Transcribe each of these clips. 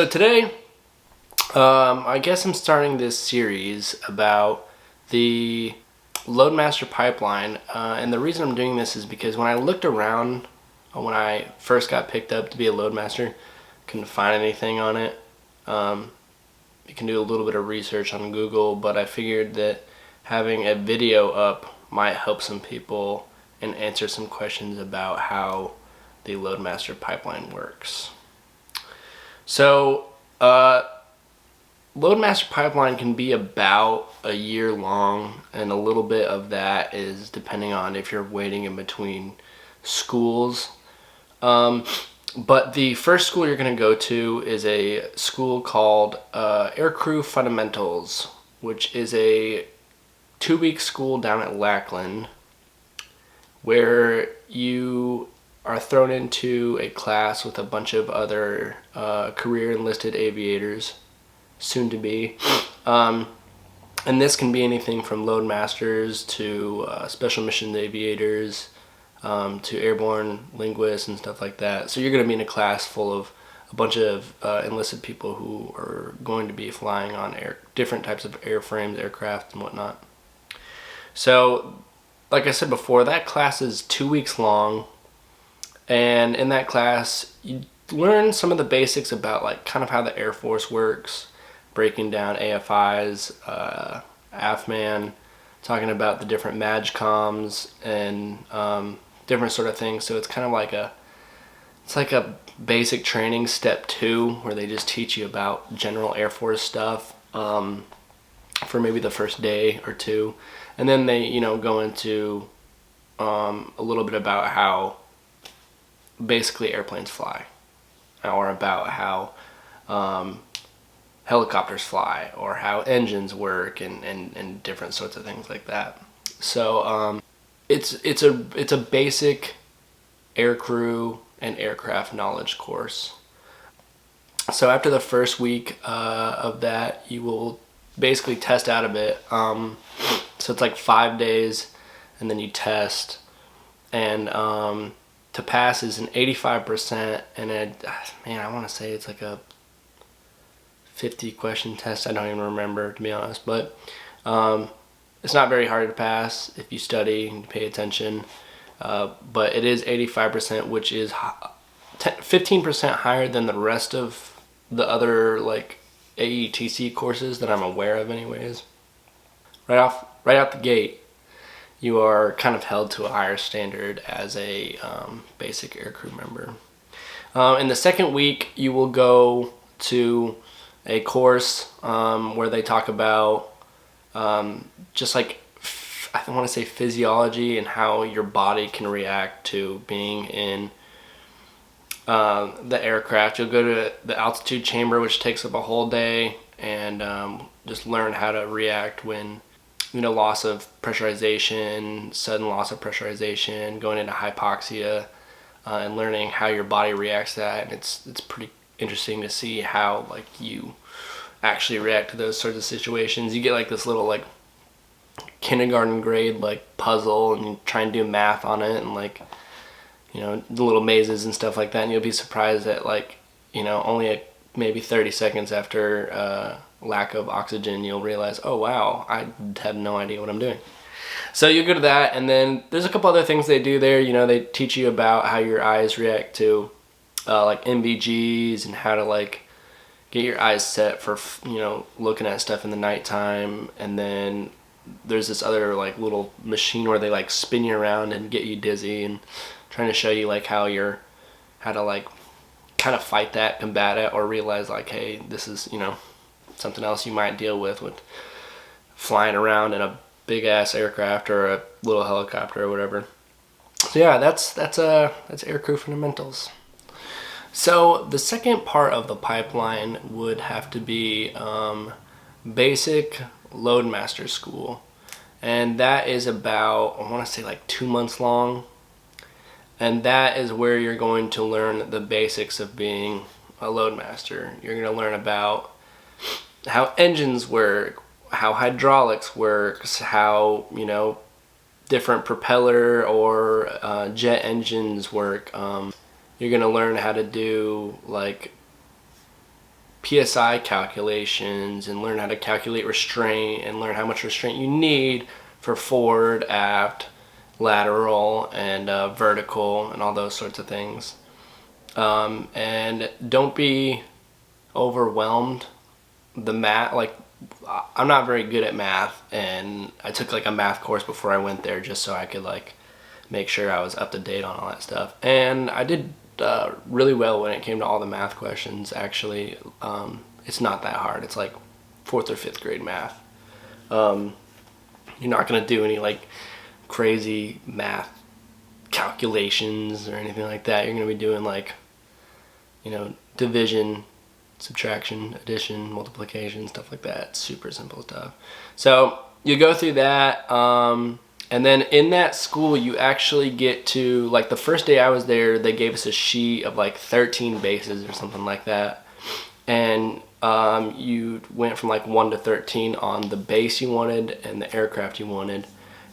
So today, I guess I'm starting this series about the Loadmaster pipeline, and the reason I'm doing this is because when I looked around when I first got picked up to be a Loadmaster, couldn't find anything on it. You can do a little bit of research on Google, but I figured that having a video up might help some people and answer some questions about how the Loadmaster pipeline works. So, Loadmaster pipeline can be about a year long, and a little bit of that is depending on if you're waiting in between schools. But the first school you're going to go to is a school called Aircrew Fundamentals, which is a 2-week school down at Lackland, where you are thrown into a class with a bunch of other career enlisted aviators, soon to be. And this can be anything from Loadmasters to special missions aviators, to airborne linguists and stuff like that. So you're going to be in a class full of a bunch of enlisted people who are going to be flying on different types of airframes, aircraft, and whatnot. So, like I said before, that class is 2 weeks long. And in that class, you learn some of the basics about like kind of how the Air Force works, breaking down AFIs, AFMAN, talking about the different MAGCOMs and different sort of things. So it's kind of like a basic training step 2, where they just teach you about general Air Force stuff for maybe the first day or two, and then they go into a little bit about how basically airplanes fly, or about how helicopters fly, or how engines work, and different sorts of things like that. So it's a basic aircrew and aircraft knowledge course. So after the first week of that, you will basically test out of it. So it's like 5 days, and then you test, and to pass is an 85%, and I want to say it's like a 50 question test. I don't even remember, to be honest, but it's not very hard to pass if you study and pay attention. But it is 85%, which is 15% higher than the rest of the other like AETC courses that I'm aware of anyways. Right out the gate, you are kind of held to a higher standard as a basic aircrew member. In the second week, you will go to a course where they talk about just like, I want to say, physiology and how your body can react to being in the aircraft. You'll go to the altitude chamber, which takes up a whole day, and just learn how to react when loss of pressurization, sudden loss of pressurization, going into hypoxia, and learning how your body reacts to that. And it's pretty interesting to see how like you actually react to those sorts of situations. You get like this little like kindergarten grade like puzzle, and you try and do math on it, and like the little mazes and stuff like that, and you'll be surprised that like only maybe 30 seconds after lack of oxygen, you'll realize, oh wow, I have no idea what I'm doing. So you go to that, and then there's a couple other things they do there. They teach you about how your eyes react to like NVGs, and how to like get your eyes set for looking at stuff in the nighttime. And then there's this other like little machine where they like spin you around and get you dizzy, and trying to show you like how to like kind of fight that, combat it, or realize like, hey, this is something else you might deal with flying around in a big ass aircraft or a little helicopter or whatever. So yeah, that's Aircrew Fundamentals. So the second part of the pipeline would have to be basic Loadmaster school, and that is about, I want to say, like 2 months long, and that is where you're going to learn the basics of being a Loadmaster. You're going to learn about how engines work, how hydraulics works, how different propeller or jet engines work. You're going to learn how to do like PSI calculations and learn how to calculate restraint and learn how much restraint you need for forward, aft, lateral, and vertical, and all those sorts of things. And don't be overwhelmed. The math, like, I'm not very good at math, and I took like a math course before I went there just so I could like make sure I was up to date on all that stuff. And I did really well when it came to all the math questions. Actually, it's not that hard. It's like 4th or 5th grade math. You're not gonna do any like crazy math calculations or anything like that. You're gonna be doing like, you know, division, subtraction, addition, multiplication, stuff like that. Super simple stuff. So you go through that, and then in that school you actually get to, like, the first day I was there, they gave us a sheet of like 13 bases or something like that, and you went from like 1 to 13 on the base you wanted and the aircraft you wanted.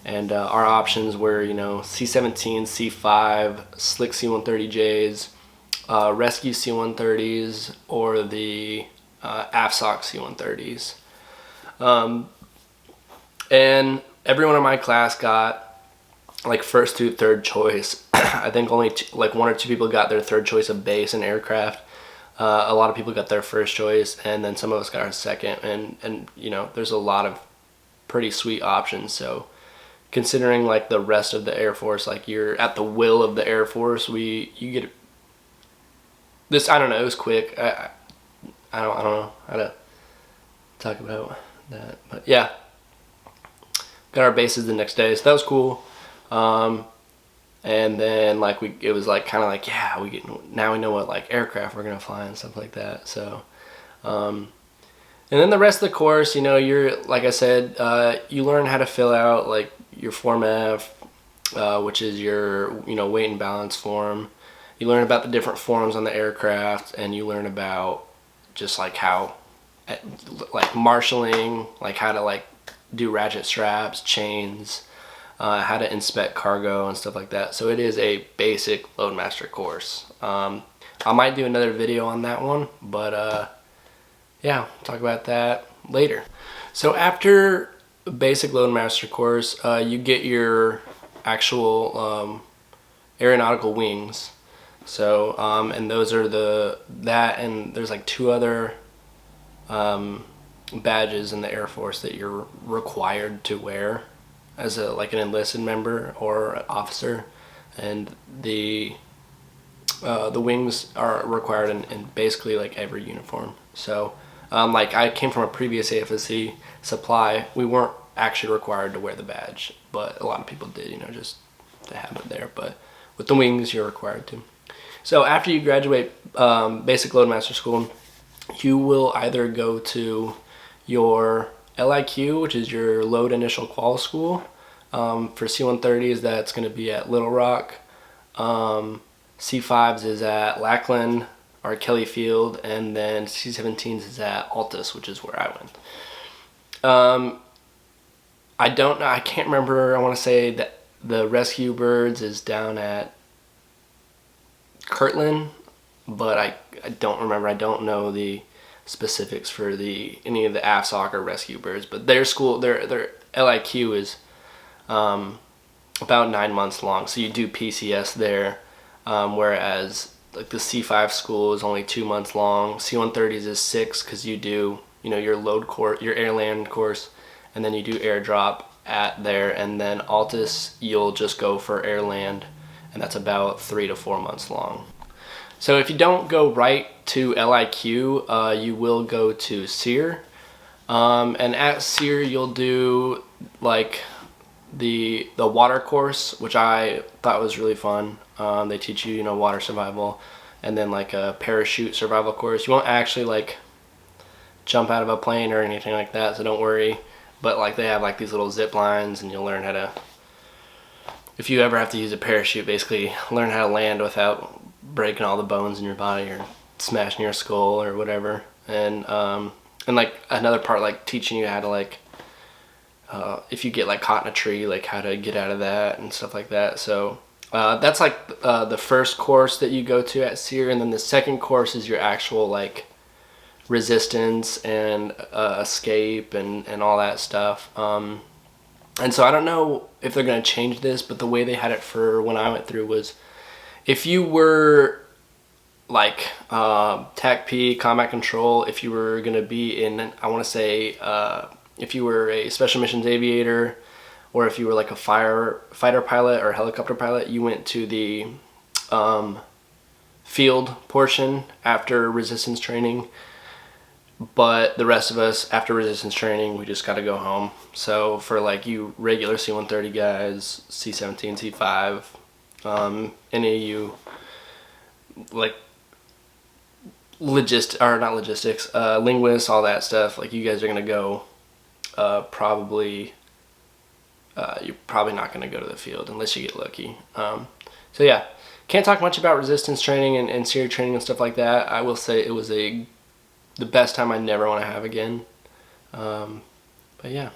And our options were, you know, C-17, C-5, slick C-130Js, rescue C-130s, or the AFSOC C-130s. And everyone in my class got like first to third choice. I think only like 1 or 2 people got their third choice of base and aircraft. A lot of people got their first choice, and then some of us got our second. And you know, there's a lot of pretty sweet options. So considering like the rest of the Air Force, like you're at the will of the Air Force, you get this, I don't know, it was quick. I don't know how to talk about that, but yeah, got our bases the next day, so that was cool. And then like it was like kind of like, yeah, now we know what like aircraft we're gonna fly and stuff like that. So and then the rest of the course, you know, you're, like I said, you learn how to fill out like your Form F, which is your, you know, weight and balance form. You learn about the different forms on the aircraft, and you learn about just like how, like marshalling, like how to like do ratchet straps, chains, how to inspect cargo and stuff like that. So it is a basic Loadmaster course. I might do another video on that one, but yeah, talk about that later. So after basic Loadmaster course, you get your actual Aeronautical Wings. So and those are that, and there's like 2 other badges in the Air Force that you're required to wear as like an enlisted member or an officer, and the wings are required in basically like every uniform. So like I came from a previous AFSC supply, we weren't actually required to wear the badge, but a lot of people did, you know, just to have it there. But with the wings, you're required to. So after you graduate basic Loadmaster school, you will either go to your LIQ, which is your Load Initial Qual School. For C-130s, that's going to be at Little Rock. C-5s is at Lackland or Kelly Field, and then C-17s is at Altus, which is where I went. I don't know, I can't remember, I want to say that the Rescue Birds is down at Kirtland, but I don't remember. I don't know the specifics for any of the AFSOC or Rescue Birds, but their school, their LIQ is about 9 months long, so you do PCS there, whereas like the C-5 school is only 2 months long. C-130s is 6 because you do, you know, your load course, your airland course, and then you do airdrop at there, and then Altus you'll just go for airland, and that's about 3 to 4 months long. So if you don't go right to LIQ, you will go to SEER, and at SEER you'll do like the water course, which I thought was really fun. They teach you, you know, water survival, and then like a parachute survival course. You won't actually like jump out of a plane or anything like that, so don't worry. But like they have like these little zip lines, and you'll learn how to, if you ever have to use a parachute, basically learn how to land without breaking all the bones in your body or smashing your skull or whatever. And like another part, like teaching you how to like if you get like caught in a tree, like how to get out of that and stuff like that. So that's like the first course that you go to at SEER, and then the second course is your actual like resistance and escape and all that stuff. And so I don't know if they're going to change this, but the way they had it for when I went through was if you were like TAC P, combat control, if you were going to be in, I want to say, if you were a special missions aviator, or if you were like a fighter pilot or helicopter pilot, you went to the field portion after resistance training. But the rest of us, after resistance training, we just got to go home. So for like you regular C-130 guys, C-17, C-5, any of you like linguists, all that stuff, like you guys are going to go probably, you're probably not going to go to the field unless you get lucky. So yeah, can't talk much about resistance training and SEER training and stuff like that. I will say it was the best time I never want to have again. But yeah.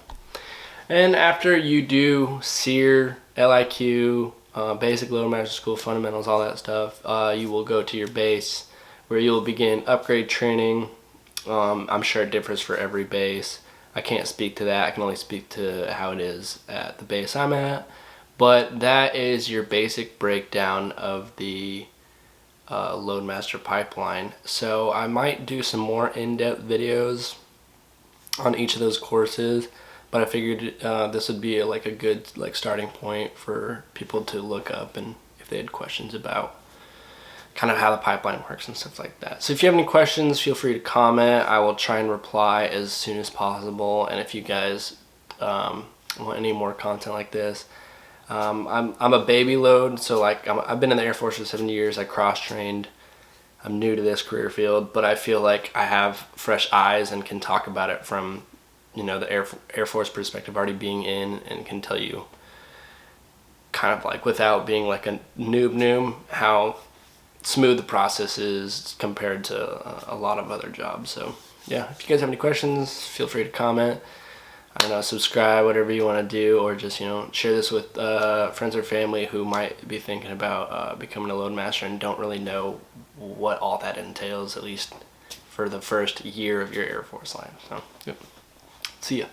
And after you do SEER, LIQ, Basic Loadmaster School Fundamentals, all that stuff, you will go to your base where you'll begin upgrade training. I'm sure it differs for every base. I can't speak to that. I can only speak to how it is at the base I'm at. But that is your basic breakdown of the Loadmaster pipeline. So I might do some more in-depth videos on each of those courses, but I figured this would be like a good starting point for people to look up and if they had questions about kind of how the pipeline works and stuff like that. So if you have any questions, feel free to comment. I will try and reply as soon as possible. And if you guys want any more content like this, I'm a baby load, so like I've been in the Air Force for 7 years. I cross-trained. I'm new to this career field, but I feel like I have fresh eyes and can talk about it from, you know, the Air Force perspective, already being in, and can tell you kind of like without being like a noob how smooth the process is compared to a lot of other jobs. So yeah, if you guys have any questions, feel free to comment. I don't know, subscribe, whatever you want to do, or just, you know, share this with friends or family who might be thinking about becoming a Loadmaster and don't really know what all that entails, at least for the first year of your Air Force life. So, yep. See ya.